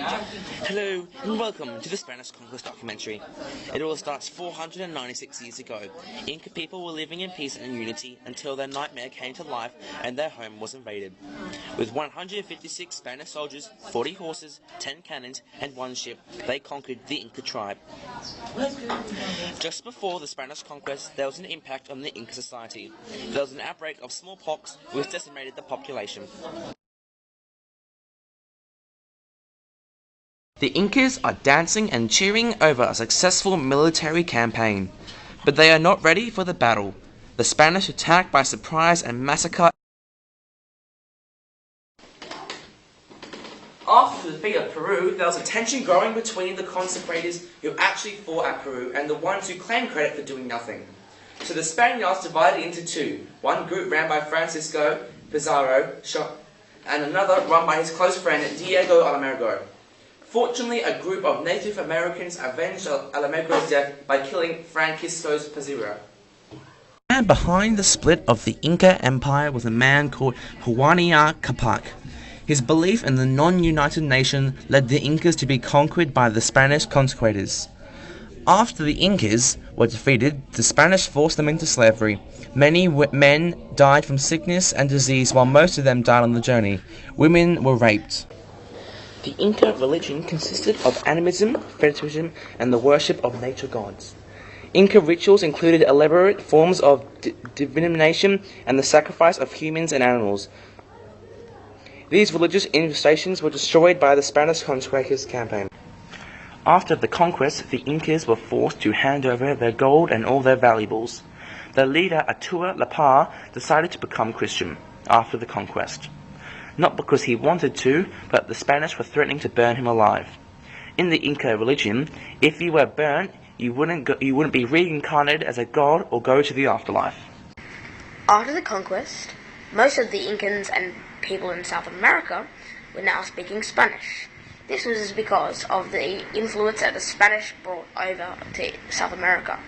Hello and welcome to the Spanish Conquest documentary. It all starts 496 years ago. Inca people were living in peace and unity until their nightmare came to life and their home was invaded. With 156 Spanish soldiers, 40 horses, 10 cannons and 1 ship, they conquered the Inca tribe. Just before the Spanish conquest, there was an impact on the Inca society. There was an outbreak of smallpox which decimated the population. The Incas are dancing and cheering over a successful military campaign, but they are not ready for the battle. The Spanish attack by surprise and massacre. After the defeat of Peru, there was a tension growing between the consecrators who actually fought at Peru and the ones who claimed credit for doing nothing. So the Spaniards divided into two, one group ran by Francisco Pizarro and another run by his close friend Diego Almagro. Fortunately, a group of Native Americans avenged Almagro's death by killing Francisco Pizarro. And behind the split of the Inca Empire was a man called Huayna Capac. His belief in the non-united nation led the Incas to be conquered by the Spanish consecrators. After the Incas were defeated, the Spanish forced them into slavery. Many men died from sickness and disease, while most of them died on the journey. Women were raped. The Inca religion consisted of animism, fetishism, and the worship of nature gods. Inca rituals included elaborate forms of divination and the sacrifice of humans and animals. These religious infestations were destroyed by the Spanish consecrators' campaign. After the conquest, the Incas were forced to hand over their gold and all their valuables. Their leader, Atua Lapa, decided to become Christian after the conquest. Not because he wanted to, but the Spanish were threatening to burn him alive. In the Inca religion, if you were burnt, you wouldn't be reincarnated as a god or go to the afterlife. After the conquest, most of the Incans and people in South America were now speaking Spanish. This was because of the influence that the Spanish brought over to South America.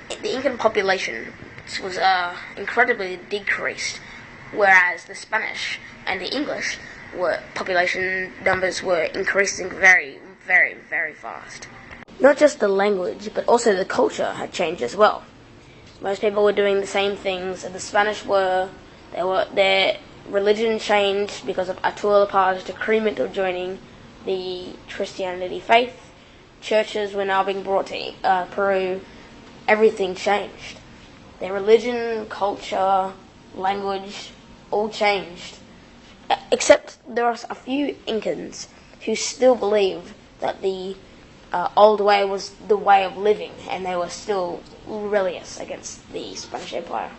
The Incan population was incredibly decreased, whereas the Spanish and the English population numbers were increasing very, very, very fast. Not just the language, but also the culture had changed as well. Most people were doing the same things that the Spanish were. Their religion changed because of Atua Lapa's decrement of joining the Christianity faith. Churches were now being brought to Peru. Everything changed. Their religion, culture, language, all changed. Except there are a few Incans who still believe that the old way was the way of living, and they were still rebellious against the Spanish Empire.